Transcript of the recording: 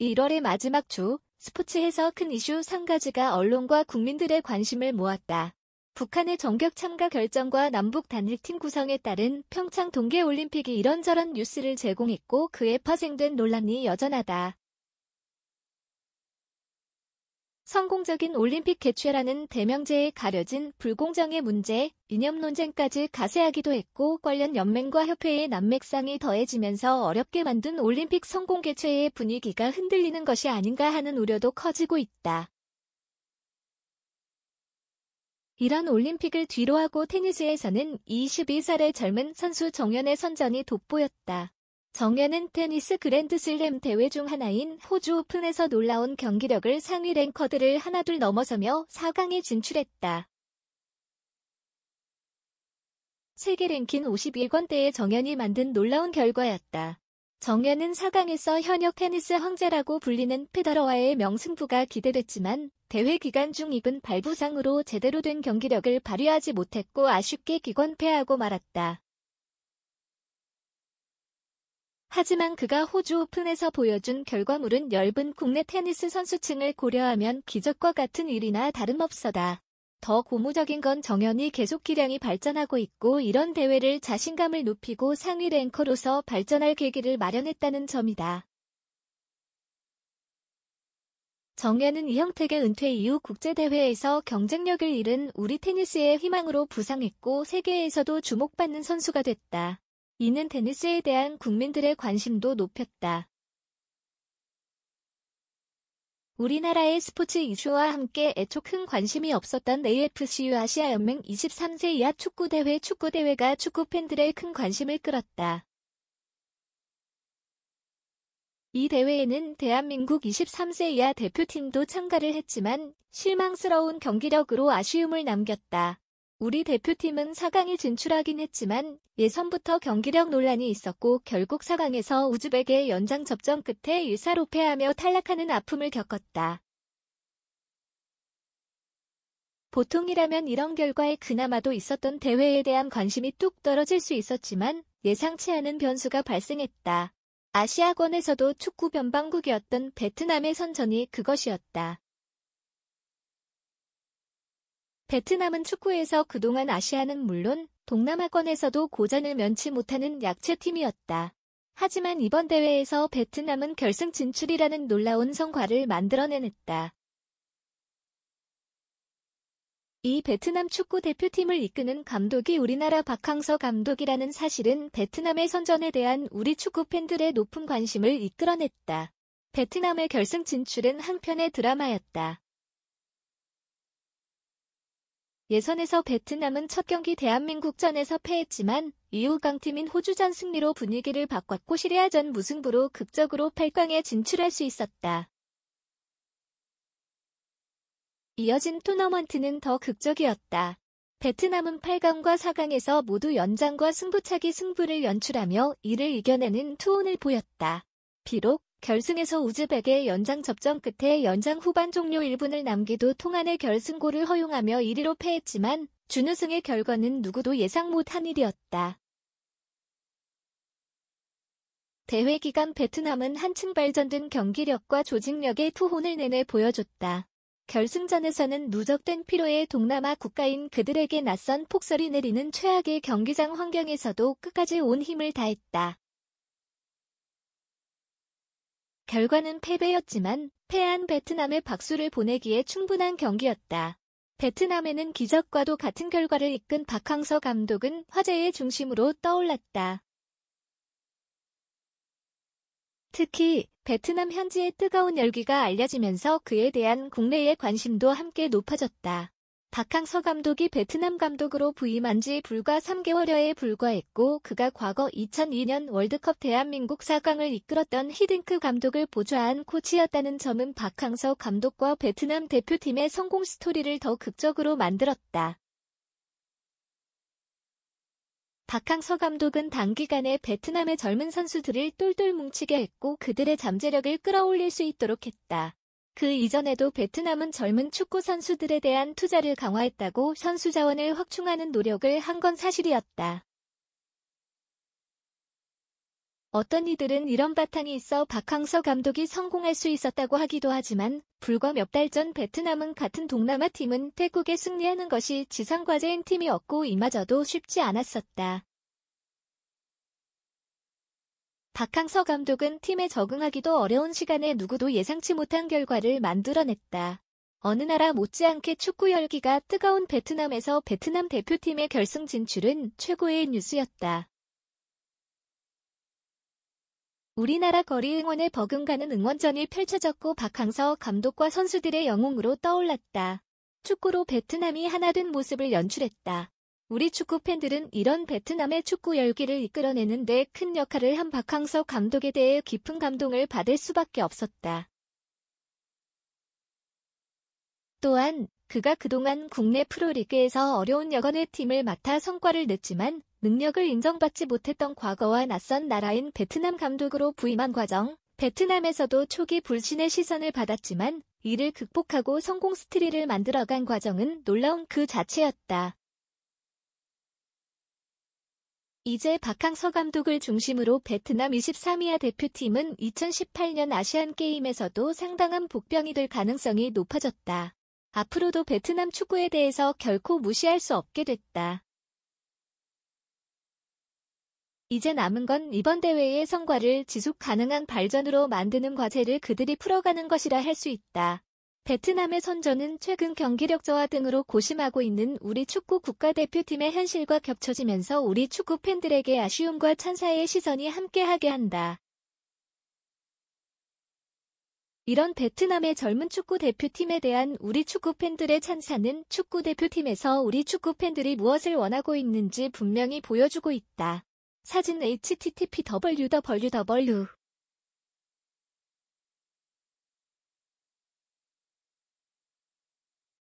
1월의 마지막 주, 스포츠에서 큰 이슈 3가지가 언론과 국민들의 관심을 모았다. 북한의 전격 참가 결정과 남북 단일팀 구성에 따른 평창 동계올림픽이 이런저런 뉴스를 제공했고 그에 파생된 논란이 여전하다. 성공적인 올림픽 개최라는 대명제에 가려진 불공정의 문제, 이념 논쟁까지 가세하기도 했고 관련 연맹과 협회의 난맥상이 더해지면서 어렵게 만든 올림픽 성공 개최의 분위기가 흔들리는 것이 아닌가 하는 우려도 커지고 있다. 이런 올림픽을 뒤로하고 테니스에서는 22살의 젊은 선수 정연의 선전이 돋보였다. 정연은 테니스 그랜드슬램 대회 중 하나인 호주 오픈에서 놀라운 경기력을 상위 랭커들을 하나둘 넘어서며 4강에 진출했다. 세계 랭킹 51권대의 정연이 만든 놀라운 결과였다. 정연은 4강에서 현역 테니스 황제라고 불리는 페더러와의 명승부가 기대됐지만 대회 기간 중 입은 발부상으로 제대로 된 경기력을 발휘하지 못했고 아쉽게 기권패하고 말았다. 하지만 그가 호주 오픈에서 보여준 결과물은 엷은 국내 테니스 선수층을 고려하면 기적과 같은 일이나 다름없어다. 더 고무적인 건 정연이 계속 기량이 발전하고 있고 이런 대회를 자신감을 높이고 상위 랭커로서 발전할 계기를 마련했다는 점이다. 정연은 이형택의 은퇴 이후 국제대회에서 경쟁력을 잃은 우리 테니스의 희망으로 부상했고 세계에서도 주목받는 선수가 됐다. 이는 테니스에 대한 국민들의 관심도 높였다. 우리나라의 스포츠 이슈와 함께 애초 큰 관심이 없었던 AFCU 아시아연맹 23세 이하 축구대회가 축구 팬들의 큰 관심을 끌었다. 이 대회에는 대한민국 23세 이하 대표팀도 참가를 했지만 실망스러운 경기력으로 아쉬움을 남겼다. 우리 대표팀은 4강에 진출하긴 했지만 예선부터 경기력 논란이 있었고 결국 4강에서 우즈벡의 연장 접전 끝에 1-4로 패하며 탈락하는 아픔을 겪었다. 보통이라면 이런 결과에 그나마도 있었던 대회에 대한 관심이 뚝 떨어질 수 있었지만 예상치 않은 변수가 발생했다. 아시아권에서도 축구 변방국이었던 베트남의 선전이 그것이었다. 베트남은 축구에서 그동안 아시아는 물론 동남아권에서도 고전을 면치 못하는 약체팀이었다. 하지만 이번 대회에서 베트남은 결승 진출이라는 놀라운 성과를 만들어내냈다. 이 베트남 축구 대표팀을 이끄는 감독이 우리나라 박항서 감독이라는 사실은 베트남의 선전에 대한 우리 축구 팬들의 높은 관심을 이끌어냈다. 베트남의 결승 진출은 한편의 드라마였다. 예선에서 베트남은 첫 경기 대한민국전에서 패했지만 이후 강팀인 호주전 승리로 분위기를 바꿨고 시리아전 무승부로 극적으로 8강에 진출할 수 있었다. 이어진 토너먼트는 더 극적이었다. 베트남은 8강과 4강에서 모두 연장과 승부차기 승부를 연출하며 이를 이겨내는 투혼을 보였다. 비록 결승에서 우즈벡의 연장 접전 끝에 연장 후반 종료 1분을 남기도 통안의 결승골을 허용하며 1-2로 패했지만 준우승의 결과는 누구도 예상 못한 일이었다. 대회 기간 베트남은 한층 발전된 경기력과 조직력의 투혼을 내내 보여줬다. 결승전에서는 누적된 피로에 동남아 국가인 그들에게 낯선 폭설이 내리는 최악의 경기장 환경에서도 끝까지 온 힘을 다했다. 결과는 패배였지만 패한 베트남에 박수를 보내기에 충분한 경기였다. 베트남에는 기적과도 같은 결과를 이끈 박항서 감독은 화제의 중심으로 떠올랐다. 특히 베트남 현지의 뜨거운 열기가 알려지면서 그에 대한 국내의 관심도 함께 높아졌다. 박항서 감독이 베트남 감독으로 부임한 지 불과 3개월여에 불과했고 그가 과거 2002년 월드컵 대한민국 4강을 이끌었던 히딩크 감독을 보좌한 코치였다는 점은 박항서 감독과 베트남 대표팀의 성공 스토리를 더 극적으로 만들었다. 박항서 감독은 단기간에 베트남의 젊은 선수들을 똘똘 뭉치게 했고 그들의 잠재력을 끌어올릴 수 있도록 했다. 그 이전에도 베트남은 젊은 축구 선수들에 대한 투자를 강화했다고 선수 자원을 확충하는 노력을 한 건 사실이었다. 어떤 이들은 이런 바탕이 있어 박항서 감독이 성공할 수 있었다고 하기도 하지만 불과 몇 달 전 베트남은 같은 동남아 팀은 태국에 승리하는 것이 지상과제인 팀이었고 이마저도 쉽지 않았었다. 박항서 감독은 팀에 적응하기도 어려운 시간에 누구도 예상치 못한 결과를 만들어냈다. 어느 나라 못지않게 축구 열기가 뜨거운 베트남에서 베트남 대표팀의 결승 진출은 최고의 뉴스였다. 우리나라 거리 응원에 버금가는 응원전이 펼쳐졌고 박항서 감독과 선수들의 영웅으로 떠올랐다. 축구로 베트남이 하나 된 모습을 연출했다. 우리 축구 팬들은 이런 베트남의 축구 열기를 이끌어내는 데 큰 역할을 한 박항서 감독에 대해 깊은 감동을 받을 수밖에 없었다. 또한 그가 그동안 국내 프로리그에서 어려운 여건의 팀을 맡아 성과를 냈지만 능력을 인정받지 못했던 과거와 낯선 나라인 베트남 감독으로 부임한 과정, 베트남에서도 초기 불신의 시선을 받았지만 이를 극복하고 성공 스토리를 만들어간 과정은 놀라운 그 자체였다. 이제 박항서 감독을 중심으로 베트남 23위 대표팀은 2018년 아시안게임에서도 상당한 복병이 될 가능성이 높아졌다. 앞으로도 베트남 축구에 대해서 결코 무시할 수 없게 됐다. 이제 남은 건 이번 대회의 성과를 지속 가능한 발전으로 만드는 과제를 그들이 풀어가는 것이라 할 수 있다. 베트남의 선전은 최근 경기력 저하 등으로 고심하고 있는 우리 축구 국가대표팀의 현실과 겹쳐지면서 우리 축구 팬들에게 아쉬움과 찬사의 시선이 함께하게 한다. 이런 베트남의 젊은 축구 대표팀에 대한 우리 축구 팬들의 찬사는 축구 대표팀에서 우리 축구 팬들이 무엇을 원하고 있는지 분명히 보여주고 있다. 사진 http://www